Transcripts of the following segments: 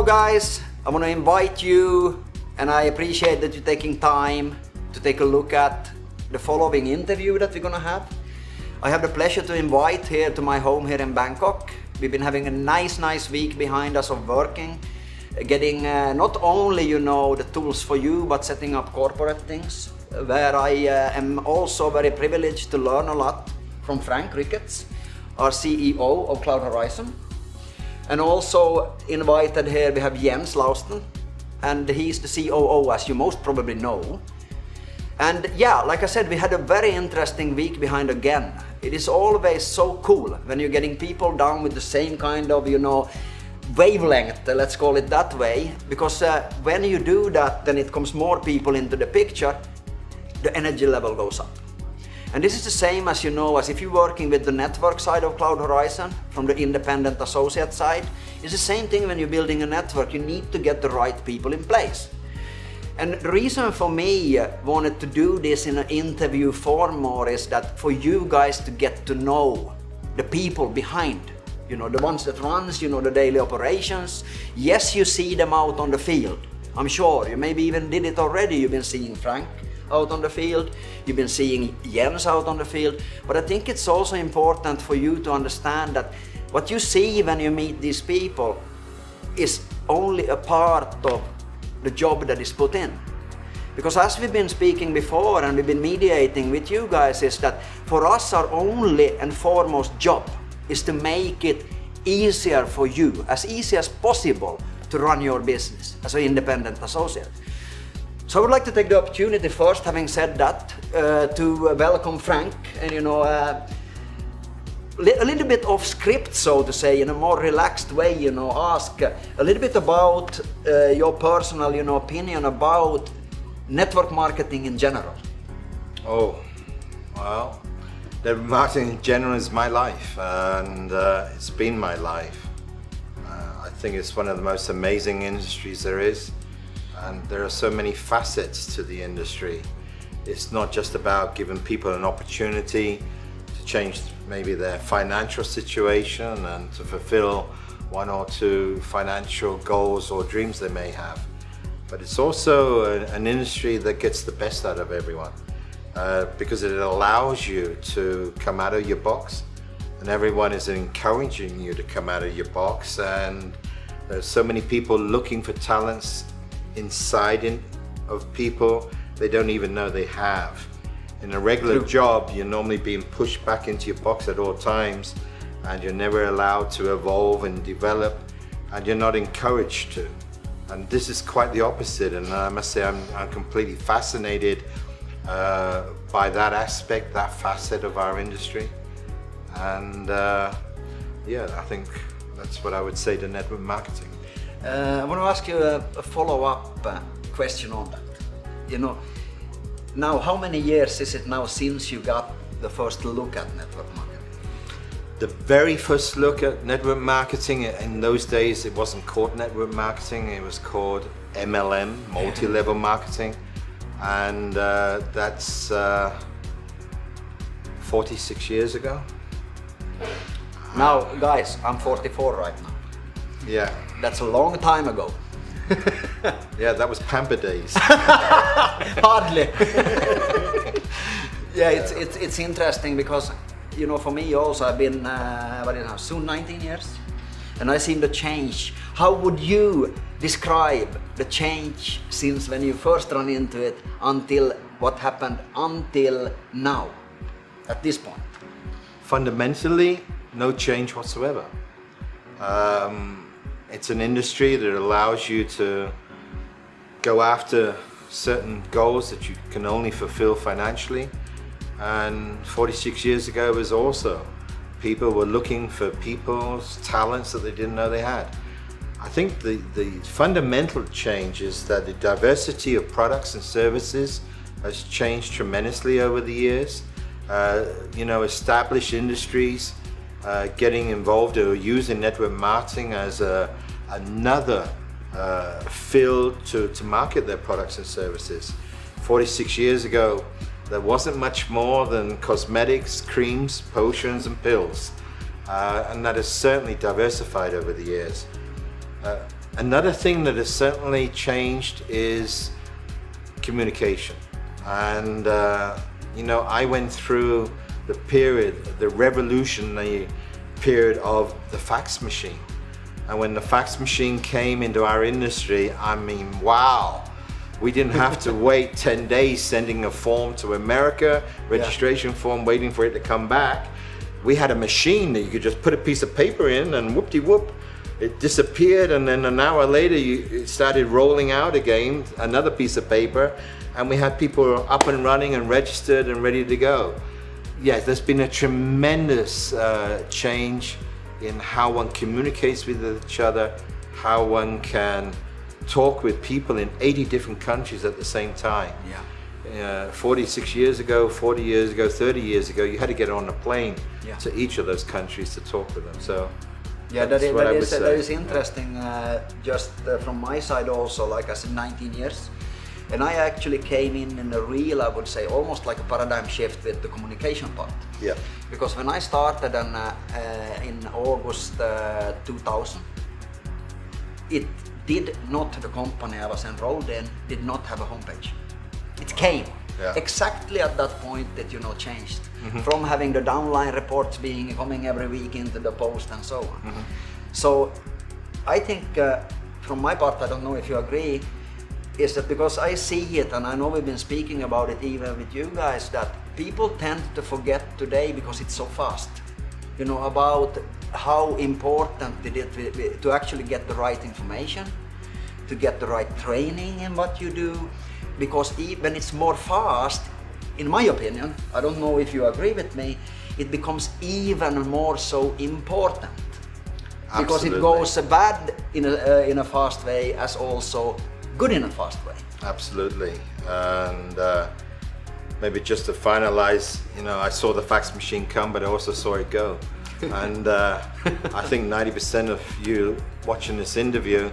guys, I want to invite you, and I appreciate that you're taking time to take a look at the following interview that we're going to have. I have the pleasure to invite here to my home here in Bangkok. We've been having a nice week behind us of working, getting not only, the tools for you, but setting up corporate things, where I am also very privileged to learn a lot from Frank Ricketts, our CEO of Cloud Horizon. And also invited here we have Jens Lausten, and he's the COO, as you most probably know. And yeah, like I said, we had a very interesting week behind again. It is always so cool when you're getting people down with the same kind of, wavelength, let's call it that way, because when you do that, then it comes more people into the picture, the energy level goes up. And this is the same as as if you're working with the network side of Cloud Horizon from the independent associate side. It's the same thing when you're building a network. You need to get the right people in place. And the reason for me wanted to do this in an interview form more is that for you guys to get to know the people behind, the ones that runs, the daily operations. Yes, you see them out on the field. I'm sure you maybe even did it already. You've been seeing Frank out on the field, you've been seeing Jens out on the field, but I think it's also important for you to understand that what you see when you meet these people is only a part of the job that is put in. Because as we've been speaking before and we've been mediating with you guys, is that for us our only and foremost job is to make it easier for you, as easy as possible, to run your business as an independent associate. So I would like to take the opportunity first, having said that, to welcome Frank, and a little bit off script, so to say, in a more relaxed way, ask a little bit about your personal, opinion about network marketing in general. Oh, well, network marketing in general is my life, and it's been my life. I think it's one of the most amazing industries there is. And there are so many facets to the industry. It's not just about giving people an opportunity to change maybe their financial situation and to fulfill one or two financial goals or dreams they may have. But it's also an industry that gets the best out of everyone because it allows you to come out of your box, and everyone is encouraging you to come out of your box. And there's so many people looking for talents inside of people they don't even know they have. In a regular job, you're normally being pushed back into your box at all times, and you're never allowed to evolve and develop, and you're not encouraged to. And this is quite the opposite, and I must say I'm completely fascinated by that aspect, that facet of our industry. And I think that's what I would say to network marketing. I want to ask you a follow-up question on that. Now how many years is it now since you got the first look at network marketing? The very first look at network marketing, in those days it wasn't called network marketing, it was called MLM, multi-level marketing, and that's 46 years ago. Now guys, I'm 44 right now. Yeah. That's a long time ago. Yeah, that was Pamper days. Hardly. Yeah, it's interesting because, for me also, I've been, soon 19 years, and I've seen the change. How would you describe the change since when you first ran into it until what happened until now, at this point? Fundamentally, no change whatsoever. It's an industry that allows you to go after certain goals that you can only fulfill financially. And 46 years ago was also, people were looking for people's talents that they didn't know they had. I think the fundamental change is that the diversity of products and services has changed tremendously over the years. Established industries getting involved or using network marketing as another field to market their products and services. 46 years ago, there wasn't much more than cosmetics, creams, potions and pills. And that has certainly diversified over the years. Another thing that has certainly changed is communication. And I went through the revolutionary period of the fax machine. And when the fax machine came into our industry, I mean, wow. We didn't have to wait 10 days sending a form to America, registration form, waiting for it to come back. We had a machine that you could just put a piece of paper in and whoop-de-whoop, it disappeared, and then an hour later it started rolling out again, another piece of paper, and we had people up and running and registered and ready to go. Yes, there's been a tremendous change in how one communicates with each other, how one can talk with people in 80 different countries at the same time. 46 years ago, 40 years ago, 30 years ago, you had to get on a plane to each of those countries to talk with them. So that is interesting. Just from my side also, like I said, 19 years. And I actually came in a real, I would say, almost like a paradigm shift with the communication part. Yeah. Because when I started in August 2000, it did not, the company I was enrolled in, did not have a homepage. It came exactly at that point that changed. From having the downline reports coming every week into the post and so on. So I think from my part, I don't know if you agree, is that because I see it, and I know we've been speaking about it even with you guys, that people tend to forget today because it's so fast, about how important it is to actually get the right information, to get the right training in what you do, because when it's more fast, in my opinion, I don't know if you agree with me, it becomes even more so important. Absolutely. Because it goes bad in a fast way as also good in a fast way. Absolutely. And maybe just to finalize, I saw the fax machine come, but I also saw it go. And I think 90% of you watching this interview,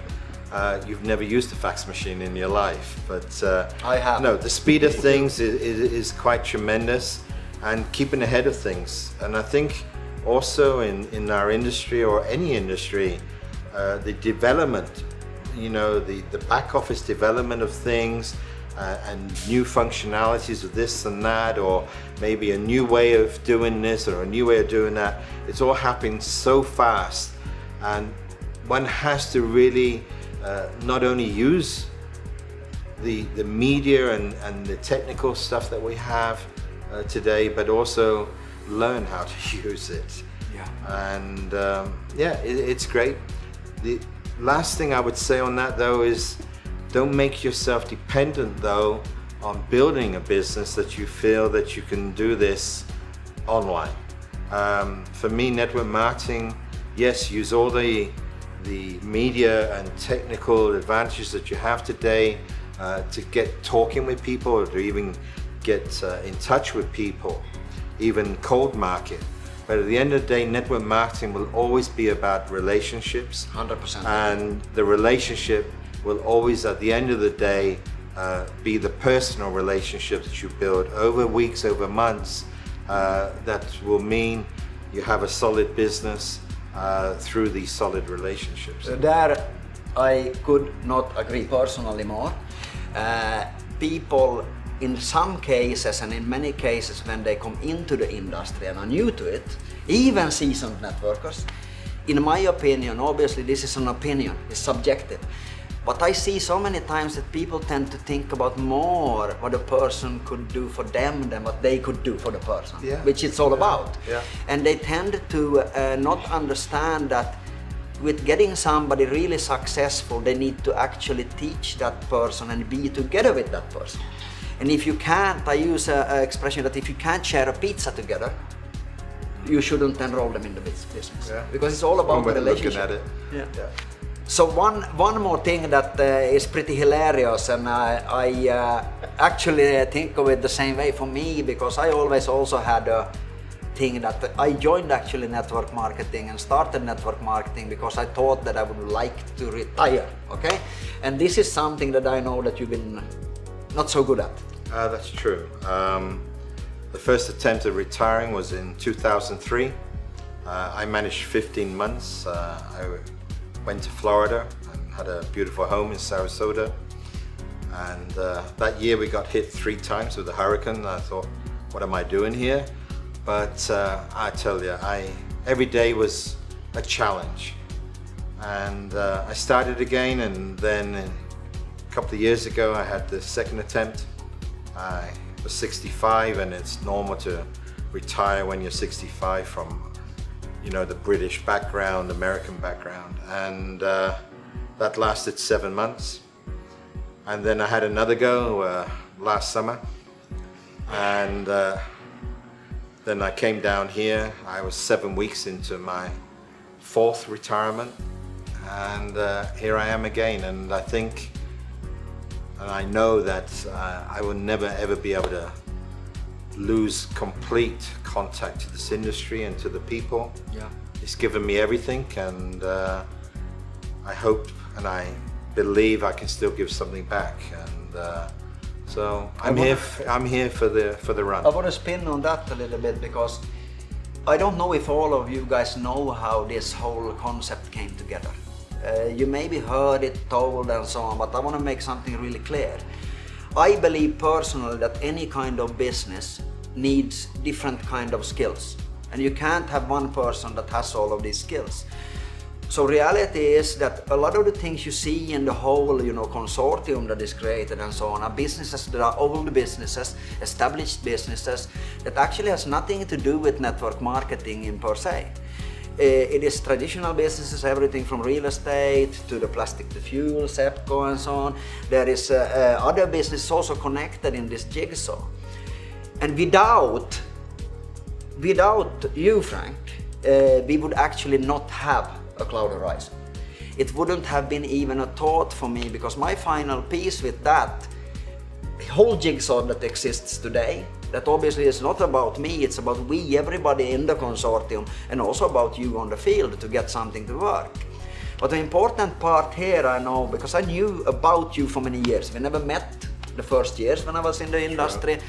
you've never used a fax machine in your life. But I have. No, the speed of things is quite tremendous, and keeping ahead of things. And I think also in our industry, or any industry, the development, the back office development of things, and new functionalities of this and that, or maybe a new way of doing this or a new way of doing that. It's all happening so fast, and one has to really not only use the media and the technical stuff that we have today, but also learn how to use it. And it's great. The last thing I would say on that though is, don't make yourself dependent though on building a business that you feel that you can do this online. For me, network marketing, yes, use all the media and technical advantages that you have today to get talking with people, or to even get in touch with people, even cold market. But at the end of the day, network marketing will always be about relationships. 100%. And the relationship will always, at the end of the day, be the personal relationships that you build over weeks, over months, that will mean you have a solid business through these solid relationships. There I could not agree personally more. People in some cases, and in many cases when they come into the industry and are new to it, even seasoned networkers, in my opinion, obviously this is an opinion, it's subjective, but I see so many times that people tend to think about more what a person could do for them than what they could do for the person, which it's all about. And they tend to not understand that with getting somebody really successful, they need to actually teach that person and be together with that person. And if you can't, I use an expression that if you can't share a pizza together, you shouldn't enroll them in the business. Because it's all about the relationship. Looking at it. So one more thing that is pretty hilarious, and I actually think of it the same way for me, because I always also had a thing that I joined actually network marketing and started network marketing because I thought that I would like to retire, okay? And this is something that I know that you've been not so good at. That's true. The first attempt at retiring was in 2003. I managed 15 months. I went to Florida and had a beautiful home in Sarasota. And that year we got hit 3 times with a hurricane. I thought, what am I doing here? But I tell you, every day was a challenge. And I started again, and then a couple of years ago I had the second attempt. I was 65, and it's normal to retire when you're 65 from, you know, the British background, American background. And that lasted 7 months. And then I had another go last summer, and then I came down here. I was 7 weeks into my 4th retirement, and here I am again. And I think, and I know that I will never ever be able to lose complete contact to this industry and to the people. Yeah. It's given me everything, and I hope and I believe I can still give something back, and so I'm here for the run. I want to spin on that a little bit, because I don't know if all of you guys know how this whole concept came together. You maybe heard it told and so on, but I want to make something really clear. I believe personally that any kind of business needs different kind of skills, and you can't have one person that has all of these skills. So reality is that a lot of the things you see in the whole, you know, consortium that is created and so on are businesses that are old businesses, established businesses, that actually has nothing to do with network marketing in per se. It is traditional businesses, everything from real estate to the plastic to fuel, SEPCO and so on. There is other business also connected in this jigsaw. And without you, Frank, we would actually not have a Cloud Horizon. It wouldn't have been even a thought for me, because my final piece with that whole jigsaw that exists today, that obviously is not about me, it's about we, everybody in the consortium, and also about you on the field to get something to work. But the important part here, I know, because I knew about you for many years. We never met the first years when I was in the industry.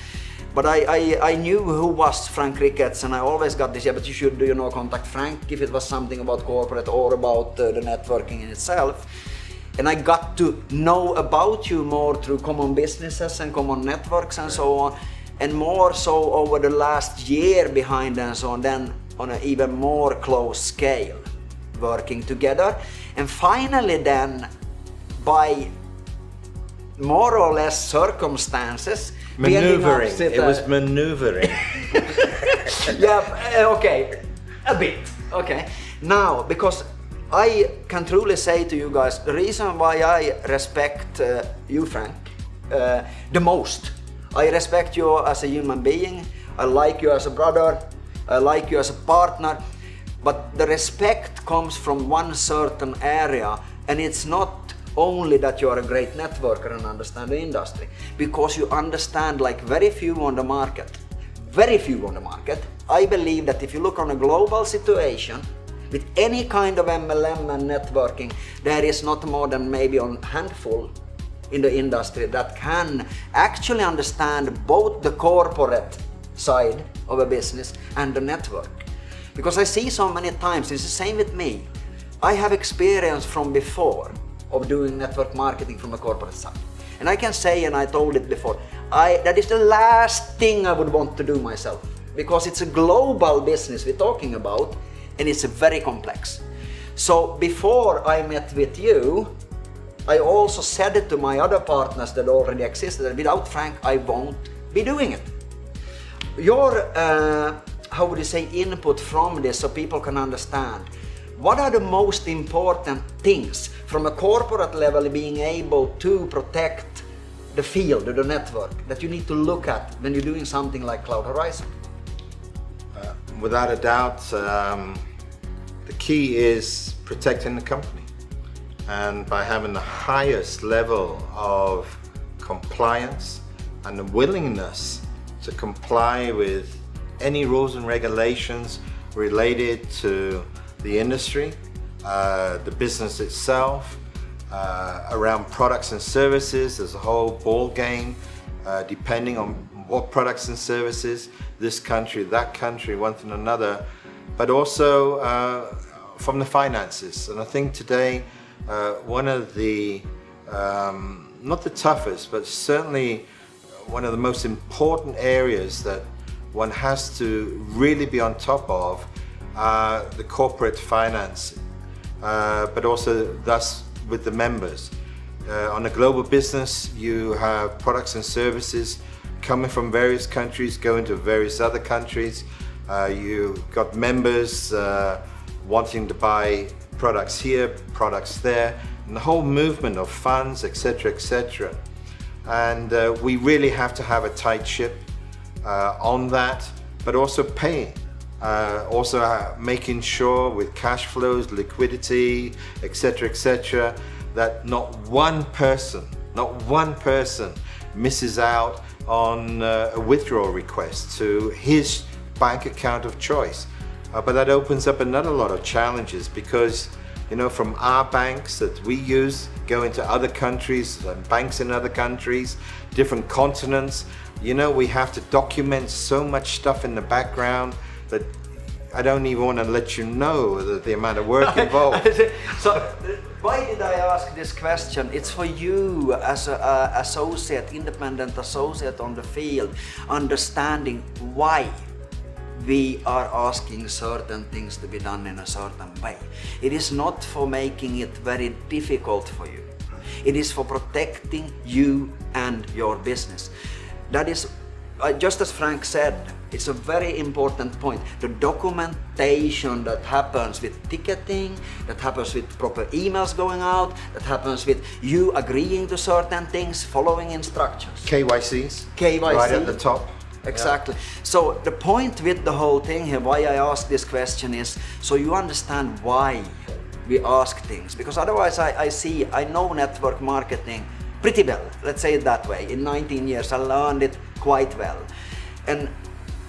But I knew who was Frank Ricketts, and I always got this, yeah, but you should, you know, contact Frank if it was something about corporate or about the networking in itself. And I got to know about you more through common businesses and common networks and so on, and more so over the last year behind and so on, then on an even more close scale, working together. And finally then, by more or less circumstances, maneuvering. It was maneuvering. Yeah, okay, a bit. Okay. Now, because I can truly say to you guys, the reason why I respect you, Frank, the most. I respect you as a human being. I like you as a brother. I like you as a partner. But the respect comes from one certain area, and it's not only that you are a great networker and understand the industry, because you understand like very few on the market. Very few on the market. I believe that if you look on a global situation, with any kind of MLM and networking, there is not more than maybe a handful in the industry that can actually understand both the corporate side of a business and the network. Because I see so many times, it's the same with me. I have experience from before of doing network marketing from a corporate side. And I can say, and I told it before, that is the last thing I would want to do myself, because it's a global business we're talking about, and it's very complex. So before I met with you, I also said it to my other partners that already existed, that without Frank, I won't be doing it. Your, how would you say, input from this, so people can understand, what are the most important things from a corporate level being able to protect the field, the network, that you need to look at when you're doing something like Cloud Horizon? Without a doubt, the key is protecting the company. And by having the highest level of compliance and the willingness to comply with any rules and regulations related to the industry, the business itself, around products and services. There's a whole ball game depending on what products and services, this country, that country, one thing or another, but also from the finances. And I think today one of the, not the toughest, but certainly one of the most important areas that one has to really be on top of the corporate finance, but also thus with the members. On a global business, you have products and services coming from various countries, going to various other countries. You've got members wanting to buy products here, products there, and the whole movement of funds, etc., etc. And we really have to have a tight ship on that, but also paying. Also making sure with cash flows, liquidity, etc., etc., that not one person misses out on a withdrawal request to his bank account of choice. But that opens up another lot of challenges because, you know, from our banks that we use, go into other countries, banks in other countries, different continents, you know, we have to document so much stuff in the background that I don't even want to let you know the amount of work involved. So, why did I ask this question? It's for you as an associate, independent associate on the field, understanding why we are asking certain things to be done in a certain way. It is not for making it very difficult for you. It is for protecting you and your business. That is, just as Frank said, it's a very important point. The documentation that happens with ticketing, that happens with proper emails going out, that happens with you agreeing to certain things, following instructions. KYCs, KYC. right at the top. Exactly. So the point with the whole thing here, why I ask this question is, so you understand why we ask things. Because otherwise I know network marketing pretty well, let's say it that way. In 19 years I learned it quite well. And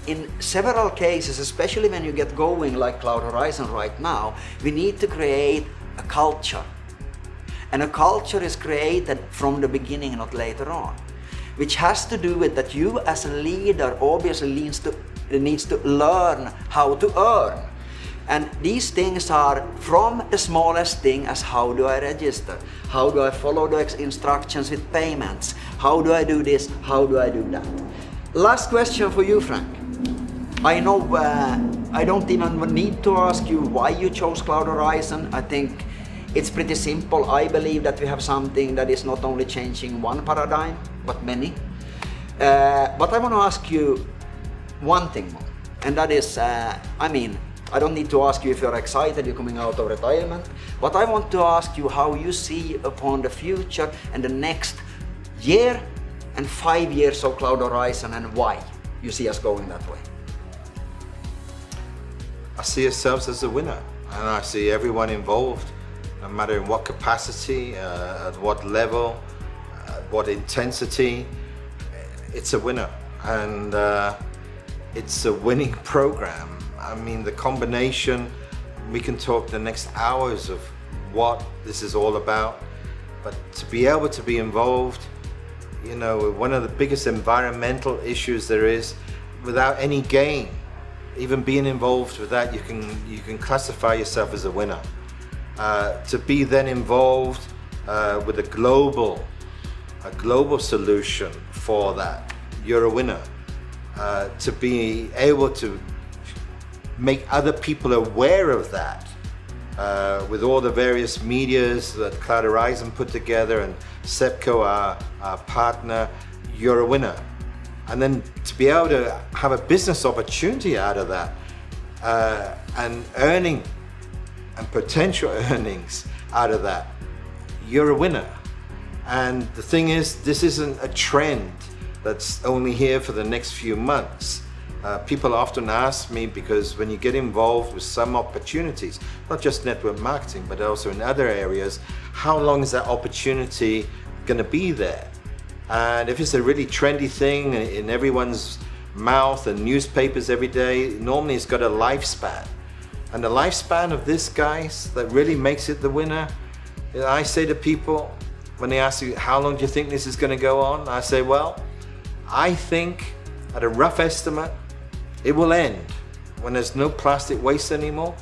in several cases, especially when you get going like Cloud Horizon right now, we need to create a culture. And a culture is created from the beginning, not later on. Which has to do with that you as a leader obviously needs to learn how to earn. And these things are from the smallest thing as how do I register? How do I follow the instructions with payments? How do I do this? How do I do that? Last question for you, Frank. I know I don't even need to ask you why you chose Cloud Horizon. I think it's pretty simple. I believe that we have something that is not only changing one paradigm, but many. But I want to ask you one thing more, and that is, I don't need to ask you if you're excited, you're coming out of retirement, but I want to ask you how you see upon the future and the next year and 5 years of Cloud Horizon and why you see us going that way. I see ourselves as a winner, and I see everyone involved, no matter in what capacity, at what level, what intensity, it's a winner. And it's a winning program. I mean, the combination, we can talk the next hours of what this is all about, but to be able to be involved, you know, one of the biggest environmental issues there is, without any gain, even being involved with that, you can classify yourself as a winner. To be then involved with a global solution for that, you're a winner. To be able to make other people aware of that, with all the various medias that Cloud Horizon put together and SEPCO, our partner, you're a winner. And then to be able to have a business opportunity out of that, and earning and potential earnings out of that, you're a winner. And the thing is, this isn't a trend that's only here for the next few months. People often ask me, because when you get involved with some opportunities, not just network marketing, but also in other areas, how long is that opportunity going to be there? And if it's a really trendy thing in everyone's mouth and newspapers every day, normally it's got a lifespan. And the lifespan of this, guys, that really makes it the winner, I say to people, when they ask you, how long do you think this is going to go on? I say, well, I think at a rough estimate, it will end when there's no plastic waste anymore,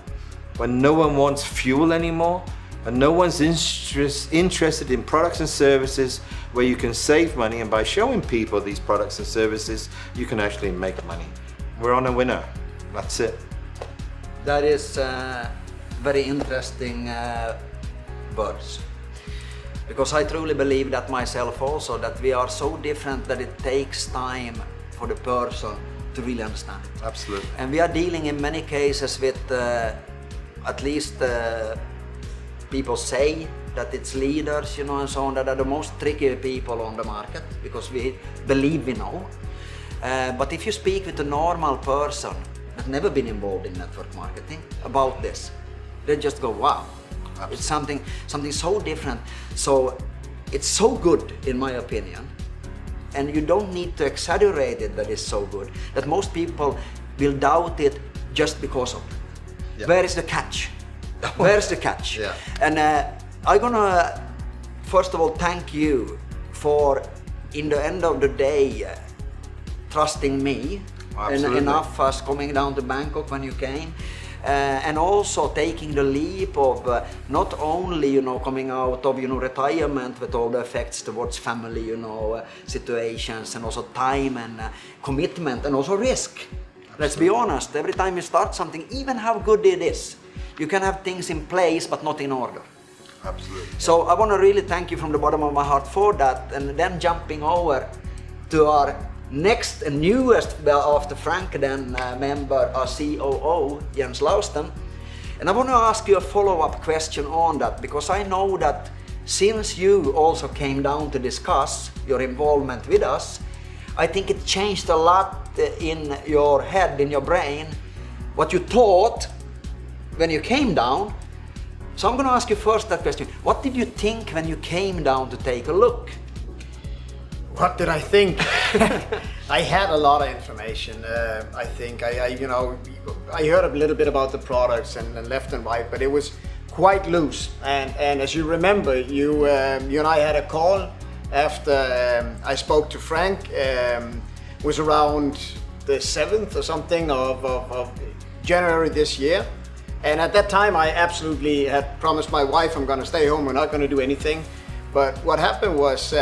when no one wants fuel anymore, And no one's interested in products and services where you can save money, and by showing people these products and services, you can actually make money. We're on a winner. That's it. That is very interesting words. Because I truly believe that myself also, that we are so different that it takes time for the person to really understand it. Absolutely. And we are dealing in many cases with, at least people say that it's leaders, you know, and so on, that are the most tricky people on the market, because we believe we know. But if you speak with a normal person that's never been involved in network marketing about this, they just go, wow. Absolutely. It's something so different. So it's so good, in my opinion, and you don't need to exaggerate it that it's so good, that most people will doubt it just because of it. Yeah. Where is the catch? Where's the catch? Yeah. And I'm gonna first of all thank you for, in the end of the day, trusting me enough as coming down to Bangkok when you came. And also taking the leap of not only, you know, coming out of, you know, retirement with all the effects towards family, you know, situations, and also time and commitment, and also risk. Absolutely. Let's be honest, every time you start something, even how good it is, you can have things in place but not in order. Absolutely. So I want to really thank you from the bottom of my heart for that, and then jumping over to our next and newest after Frank then member, our COO, Jens Lausten. And I want to ask you a follow-up question on that, because I know that since you also came down to discuss your involvement with us, I think it changed a lot in your head, in your brain, what you thought when you came down. So I'm going to ask you first that question. What did you think when you came down to take a look? What did I think? I had a lot of information. I think I heard a little bit about the products and left and right, but it was quite loose. And as you remember, you and I had a call after I spoke to Frank. It was around the 7th or something of January this year. And at that time, I absolutely had promised my wife I'm going to stay home. We're not going to do anything. But what happened was,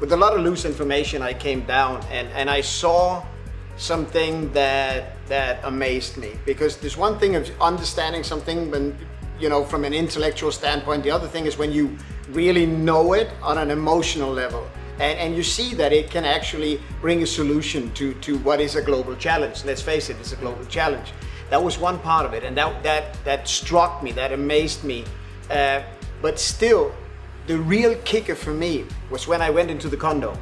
with a lot of loose information, I came down and I saw something that amazed me. Because there's one thing of understanding something when, you know, from an intellectual standpoint. The other thing is when you really know it on an emotional level. And you see that it can actually bring a solution to what is a global challenge. Let's face it, it's a global challenge. That was one part of it, and that struck me, that amazed me. But still, the real kicker for me was when I went into the condo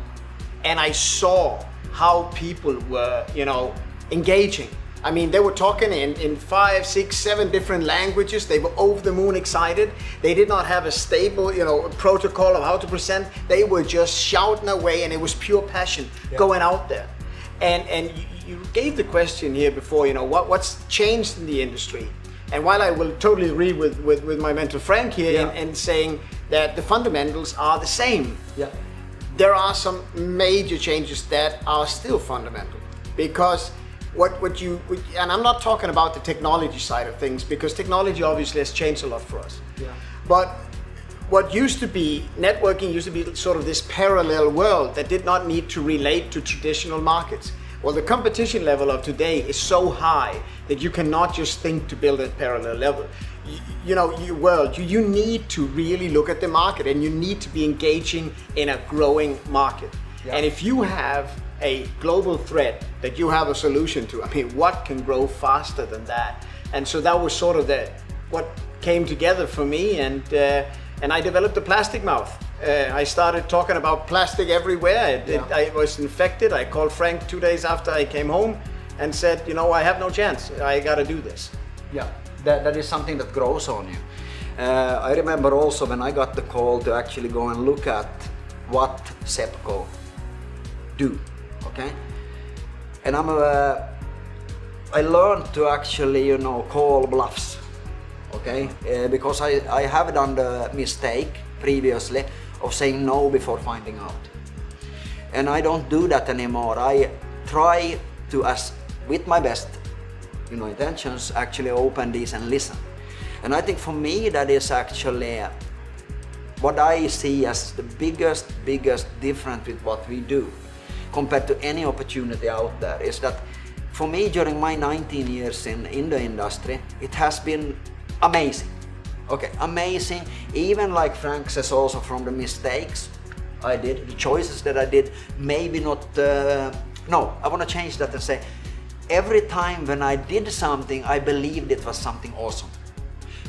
and I saw how people were, you know, engaging. I mean, they were talking in 5, 6, 7 different languages. They were over the moon excited. They did not have a stable, you know, protocol of how to present. They were just shouting away, and it was pure passion going out there. And you gave the question here before, you know, what's changed in the industry? And while I will totally agree with my mentor Frank here in saying that the fundamentals are the same, there are some major changes that are still fundamental. Because and I'm not talking about the technology side of things, because technology obviously has changed a lot for us. But what used to be, networking used to be sort of this parallel world that did not need to relate to traditional markets. Well, the competition level of today is so high that you cannot just think to build a parallel level. You need to really look at the market, and you need to be engaging in a growing market. And if you have a global threat that you have a solution to, I mean, what can grow faster than that? And so that was sort of what came together for me, and I developed the Plastic Mouth. I started talking about plastic everywhere. I was infected. I called Frank 2 days after I came home and said, you know, I have no chance. I got to do this. Yeah, that is something that grows on you. I remember also when I got the call to actually go and look at what Sepco do, okay? And I learned to actually, you know, call bluffs, okay? Because I have done the mistake previously of saying no before finding out. And I don't do that anymore. I try to, with my best, you know, intentions, actually open these and listen. And I think for me that is actually what I see as the biggest difference with what we do compared to any opportunity out there, is that for me during my 19 years in the industry, it has been amazing. Okay, amazing. Even like Frank says, also from the mistakes I did, the choices that I did, maybe not, no, I want to change that and say, every time when I did something, I believed it was something awesome.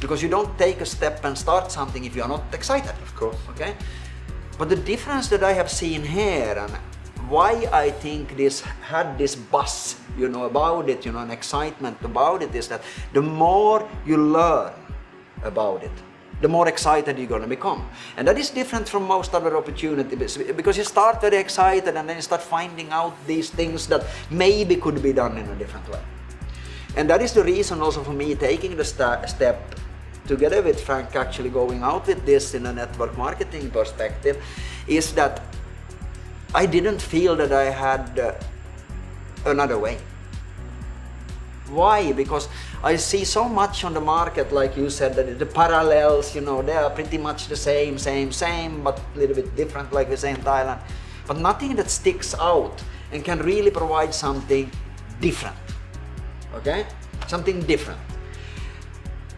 Because you don't take a step and start something if you are not excited. Of course. Okay? But the difference that I have seen here, and why I think this had this buzz, about it, and excitement about it, is that the more you learn about it, the more excited you're going to become. And that is different from most other opportunities, because you start very excited and then you start finding out these things that maybe could be done in a different way. And that is the reason also for me taking the step together with Frank, actually going out with this in a network marketing perspective, is that I didn't feel that I had another way. Why? Because I see so much on the market, like you said, that the parallels, they are pretty much the same, but a little bit different, like we say in Thailand. But nothing that sticks out and can really provide something different. Okay? Something different.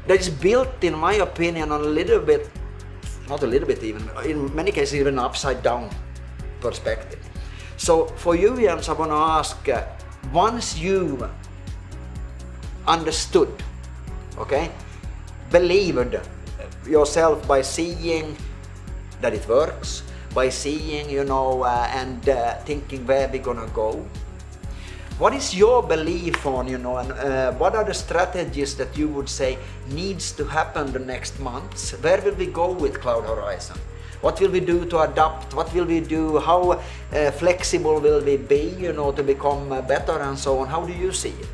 That is built, in my opinion, on a little bit, not a little bit even, in many cases even upside down perspective. So for you, Jens, I want to ask, once you understood, okay, believed yourself by seeing that it works, by seeing, and thinking where we're gonna go, what is your belief on, and what are the strategies that you would say needs to happen the next months? Where will we go with Cloud Horizon? What will we do to adapt? What will we do? How flexible will we be, to become better and so on? How do you see it?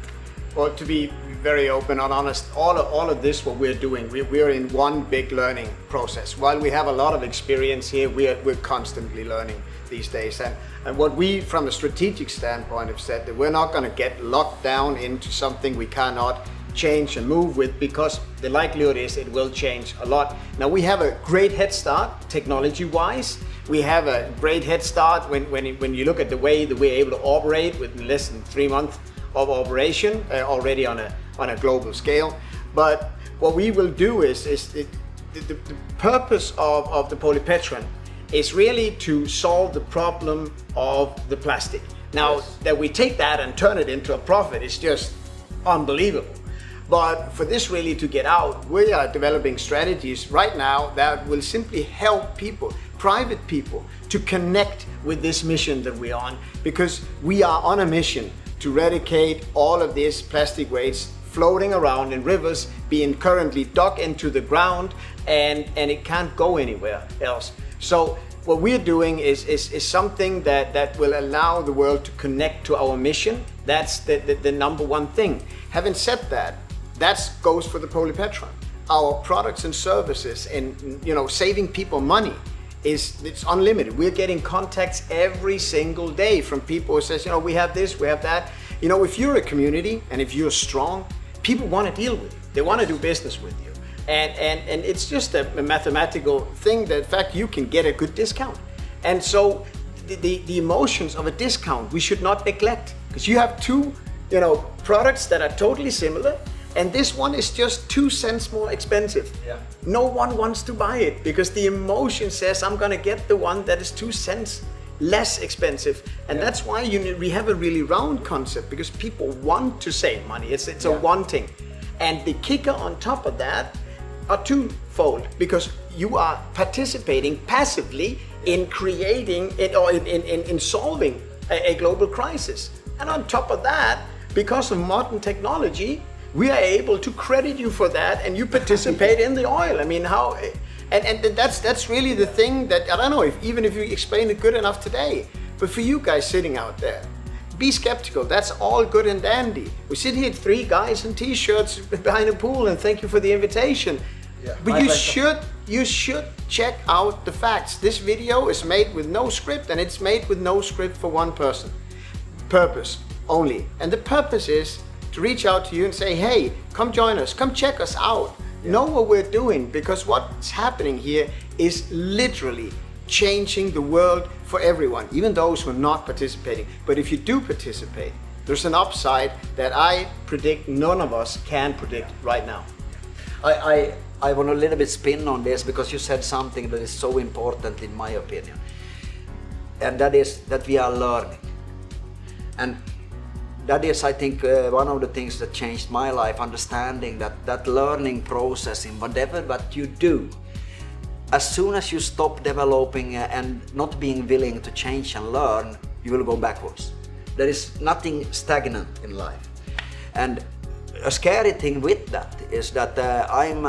Well, to be very open and honest, all of this, what we're doing, we're in one big learning process. While we have a lot of experience here, we're constantly learning these days. And what we, from a strategic standpoint, have said that we're not going to get locked down into something we cannot change and move with, because the likelihood is it will change a lot. Now, we have a great head start technology-wise. We have a great head start when you look at the way that we're able to operate with less than 3 months of operation already on a global scale. But what we will do is the purpose of the Polypetron is really to solve the problem of the plastic. Now, yes, that we take that and turn it into a profit is just unbelievable. But for this really to get out, we are developing strategies right now that will simply help people, private people, to connect with this mission that we're on, because we are on a mission to eradicate all of these plastic waste floating around in rivers, being currently dug into the ground, and it can't go anywhere else. So what we're doing is something that will allow the world to connect to our mission. That's the number one thing. Having said that, that goes for the Polypetron. Our products and services and saving people money it's unlimited. We're getting contacts every single day from people who says, we have this, we have that. If you're a community and if you're strong, people want to deal with you. They want to do business with you. And it's just a mathematical thing that in fact you can get a good discount. And so the emotions of a discount we should not neglect, because you have two products that are totally similar, and this one is just 2 cents more expensive. Yeah. No one wants to buy it because the emotion says I'm gonna get the one that is 2 cents less expensive. And yeah, that's why we have a really round concept, because people want to save money. It's a wanting. And the kicker on top of that are twofold, because you are participating passively in creating it, or in solving a global crisis. And on top of that, because of modern technology, we are able to credit you for that, and you participate in the oil. I mean, how? And that's really the thing that, I don't know even if you explain it good enough today, but for you guys sitting out there, be skeptical. That's all good and dandy. We sit here 3 guys in t-shirts behind a pool, and thank you for the invitation. Yeah, but you should check out the facts. This video is made with no script, and it's made with no script for one person. Purpose only. And the purpose is to reach out to you and say, hey, come join us, come check us out, know what we're doing, because what's happening here is literally changing the world for everyone, even those who are not participating. But if you do participate, there's an upside that I predict none of us can predict right now. I want a little bit spin on this, because you said something that is so important in my opinion, and that is that we are learning. And that is, I think, one of the things that changed my life, understanding that learning process in whatever that you do, as soon as you stop developing and not being willing to change and learn, you will go backwards. There is nothing stagnant in life. And a scary thing with that is that I'm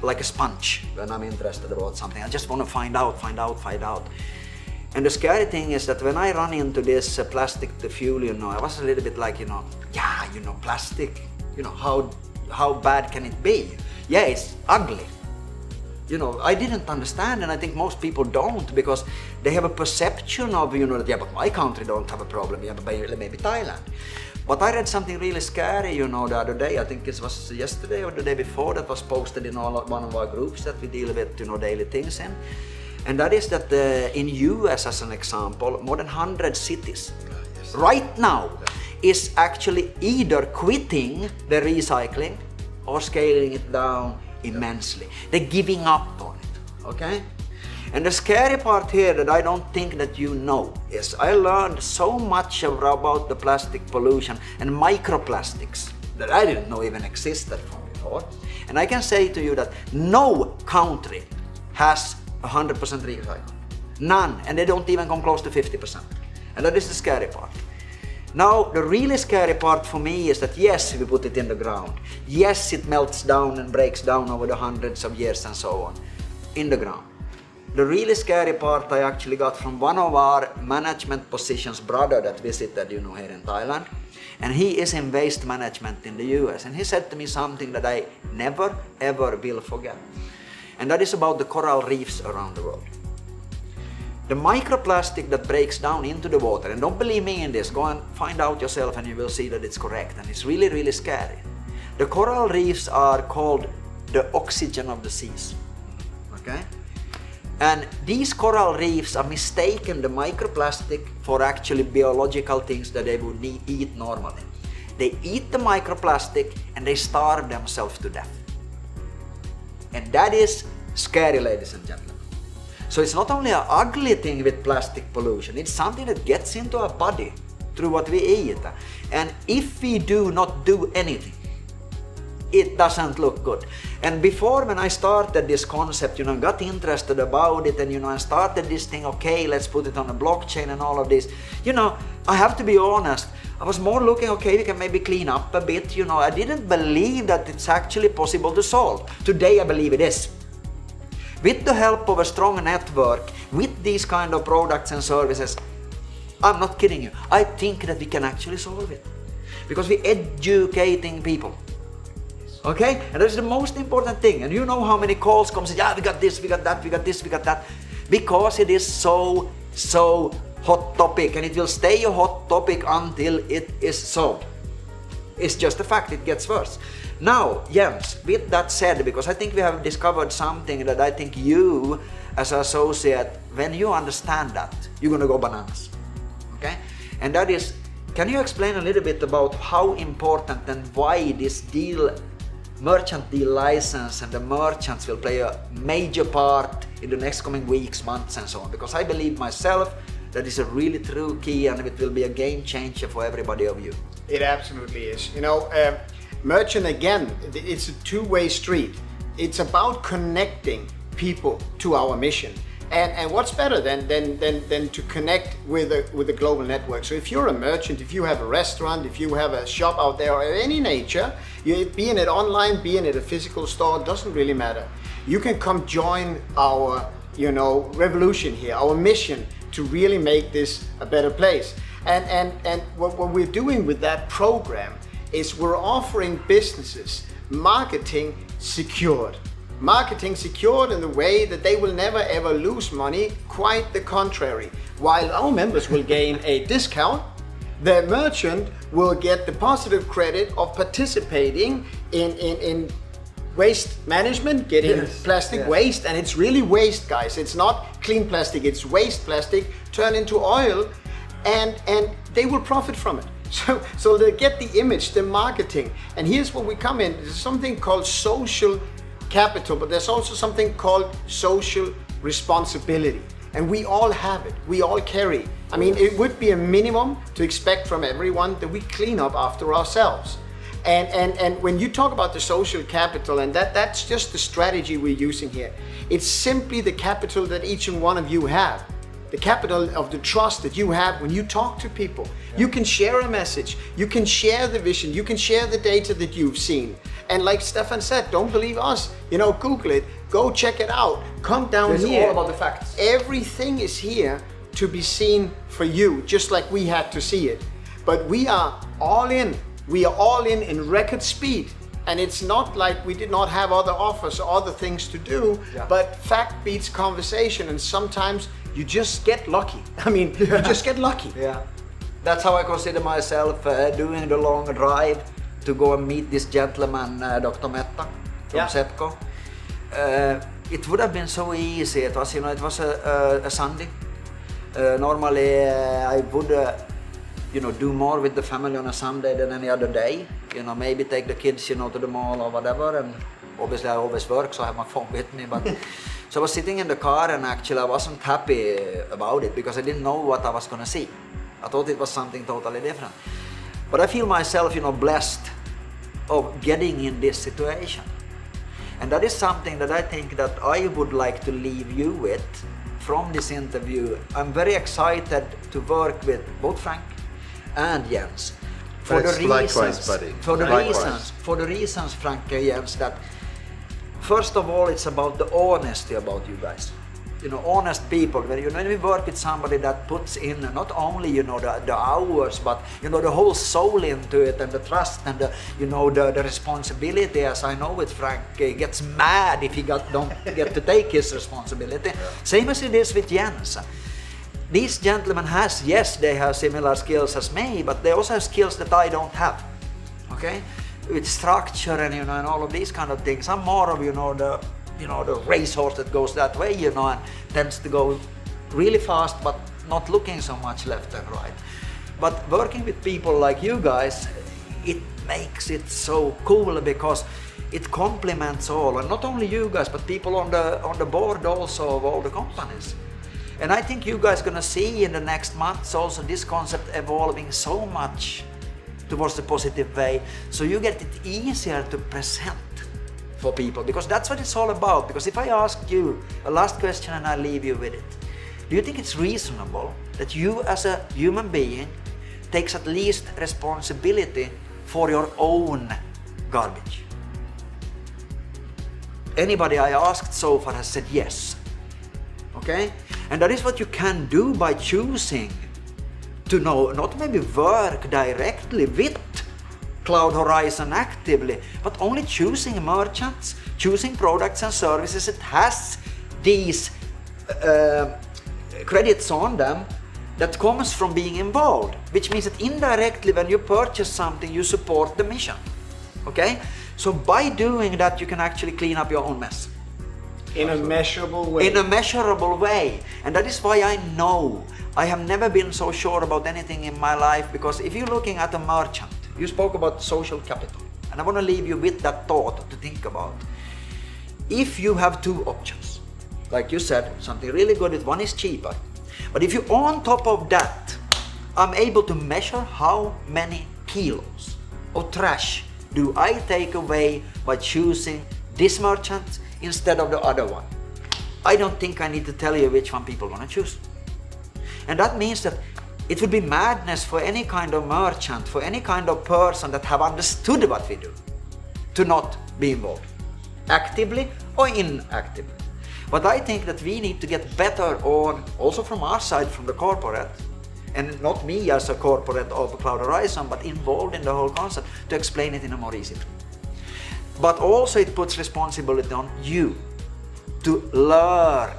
like a sponge when I'm interested about something. I just want to find out. And the scary thing is that when I run into this plastic to fuel, I was a little bit like, plastic, how bad can it be? Yeah, it's ugly. I didn't understand, and I think most people don't, because they have a perception of, that, yeah, but my country don't have a problem, yeah, but maybe Thailand. But I read something really scary, the other day, I think it was yesterday or the day before, that was posted in one of our groups that we deal with, daily things in. And that is that in US, as an example, more than 100 cities right now is actually either quitting the recycling or scaling it down immensely. They're giving up on it, okay? And the scary part here that I don't think that is I learned so much about the plastic pollution and microplastics that I didn't know even existed from before. And I can say to you that no country has 100% recycling. None, and they don't even come close to 50%. And that is the scary part. Now, the really scary part for me is that yes, we put it in the ground. Yes, it melts down and breaks down over the hundreds of years and so on, in the ground. The really scary part I actually got from one of our management positions brother that visited, here in Thailand. And he is in waste management in the US. And he said to me something that I never, ever will forget. And that is about the coral reefs around the world. The microplastic that breaks down into the water, and don't believe me in this, go and find out yourself and you will see that it's correct, and it's really, really scary. The coral reefs are called the oxygen of the seas, okay? And these coral reefs are mistaken the microplastic for actually biological things that they would eat normally. They eat the microplastic and they starve themselves to death. And that is scary, ladies and gentlemen. So it's not only an ugly thing with plastic pollution, it's something that gets into our body through what we eat. And if we do not do anything, it doesn't look good. And before, when I started this concept, got interested about it, and I started this thing, okay, let's put it on a blockchain and all of this. I have to be honest, I was more looking, okay, we can maybe clean up a bit, I didn't believe that it's actually possible to solve. Today I believe it is. With the help of a strong network, with these kind of products and services, I'm not kidding you, I think that we can actually solve it. Because we're educating people. Okay? And that's the most important thing. And you know how many calls come and say, yeah, we got this, we got that, we got this, we got that. Because it is so hot topic, and it will stay a hot topic until it is solved. It's just a fact, it gets worse. Now, Jens, with that said, because I think we have discovered something that I think you, as an associate, when you understand that, you're going to go bananas. Okay? And that is, can you explain a little bit about how important and why this merchant deal license and the merchants will play a major part in the next coming weeks, months, and so on? Because I believe myself that is a really true key, and it will be a game changer for everybody of you. It absolutely is. Merchant, again, it's a two-way street. It's about connecting people to our mission. And what's better than to connect with a global network? So if you're a merchant, if you have a restaurant, if you have a shop out there of any nature, being it online, being it a physical store, doesn't really matter. You can come join our revolution here, our mission to really make this a better place. And what we're doing with that program is we're offering businesses marketing secured. Marketing secured in the way that they will never ever lose money, quite the contrary. While our members will gain a discount, the merchant will get the positive credit of participating in waste management, getting Yes, plastic yes. waste, and it's really waste, guys. It's not clean plastic, it's waste plastic turned into oil, and they will profit from it. So they get the image, the marketing, and here's where we come in. There's something called social capital, but there's also something called social responsibility, and we all have it. We all carry. I mean, it would be a minimum to expect from everyone that we clean up after ourselves. And when you talk about the social capital, and that's just the strategy we're using here, it's simply the capital that each and one of you have. The capital of the trust that you have when you talk to people. You can share a message, you can share the vision, you can share the data that you've seen. And like Stefan said, don't believe us, Google it, go check it out, come down It's here. all about the facts. Everything is here to be seen for you, just like we had to see it. But we are all in. We are all in record speed. And it's not like we did not have other offers or other things to do, Yeah. but fact beats conversation, and sometimes you just get lucky. I mean, you just get lucky. Yeah, that's how I consider myself doing the long drive to go and meet this gentleman, Dr. Mehta from Yeah. Setco. It would have been so easy. It was, it was a Sunday. Normally, I would, do more with the family on a Sunday than any other day. Maybe take the kids, to the mall or whatever. And obviously, I always work, so I have my phone with me. But so I was sitting in the car, and actually, I wasn't happy about it because I didn't know what I was gonna see. I thought it was something totally different. But I feel myself, blessed of getting in this situation. And that is something that I think that I would like to leave you with from this interview. I'm very excited to work with both Frank and Jens. For the It's reasons, likewise, buddy. For the Likewise. reasons, Frank and Jens, that first of all, it's about the honesty about you guys. Honest people. When we work with somebody that puts in not only the hours, but the whole soul into it, and the trust, and the responsibility. As I know with Frank, he gets mad if he don't get to take his responsibility. Yeah. Same as it is with Jens. These gentlemen they have similar skills as me, but they also have skills that I don't have. Okay, with structure and and all of these kind of things. I'm more of the racehorse that goes that way, and tends to go really fast, but not looking so much left and right. But working with people like you guys, it makes it so cool because it complements all, and not only you guys, but people on the board also of all the companies. And I think you guys are gonna see in the next months also this concept evolving so much towards the positive way, so you get it easier to present for people, because that's what it's all about. Because if I ask you a last question and I leave you with it, do you think it's reasonable that you as a human being takes at least responsibility for your own garbage? Anybody I asked so far has said yes. Okay? And that is what you can do by choosing to not maybe work directly with Cloud Horizon actively, but only choosing merchants, choosing products and services that has these credits on them that comes from being involved, which means that indirectly when you purchase something, you support the mission. Okay? So by doing that, you can actually clean up your own mess. In a measurable way. In a measurable way. And that is why I know I have never been so sure about anything in my life, because if you're looking at a merchant, you spoke about social capital, and I want to leave you with that thought to think about. If you have two options, like you said, something really good, one is cheaper, but if you on top of that, I'm able to measure how many kilos of trash do I take away by choosing this merchant instead of the other one, I don't think I need to tell you which one people want to choose. And that means that it would be madness for any kind of merchant, for any kind of person that have understood what we do, to not be involved, actively or inactively. But I think that we need to get better on, also from our side, from the corporate, and not me as a corporate of Cloud Horizon, but involved in the whole concept, to explain it in a more easy way. But also it puts responsibility on you to learn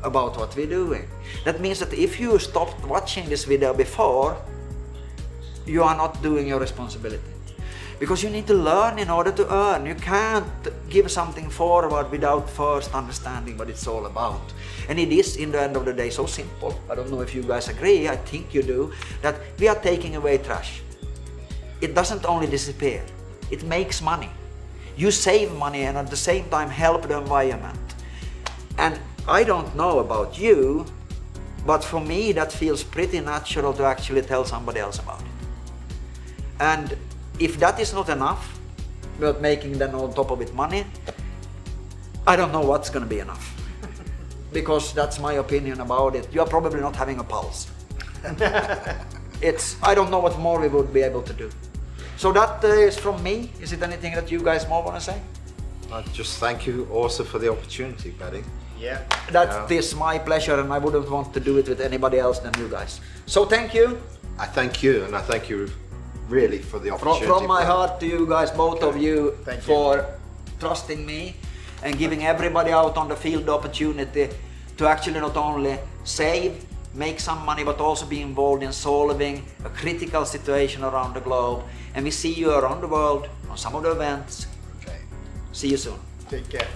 about what we're doing. That means that if you stopped watching this video before, you are not doing your responsibility. Because you need to learn in order to earn. You can't give something forward without first understanding what it's all about. And it is, in the end of the day, so simple. I don't know if you guys agree, I think you do, that we are taking away trash. It doesn't only disappear, it makes money. You save money and at the same time help the environment. And I don't know about you, but for me that feels pretty natural to actually tell somebody else about it. And if that is not enough, but making then on top of it money, I don't know what's going to be enough. Because that's my opinion about it. You are probably not having a pulse. I don't know what more we would be able to do. So that is from me. Is it anything that you guys more want to say? I just thank you also for the opportunity, Paddy. Yeah. That is my pleasure, and I wouldn't want to do it with anybody else than you guys. So thank you. I thank you, and I thank you really for the opportunity. From my Paddy. heart to you guys, both of you, Thank you. for trusting me and giving everybody out on the field the opportunity to actually not only save, make some money, but also be involved in solving a critical situation around the globe. And we see you around the world on some of the events. Okay. See you soon. Take care.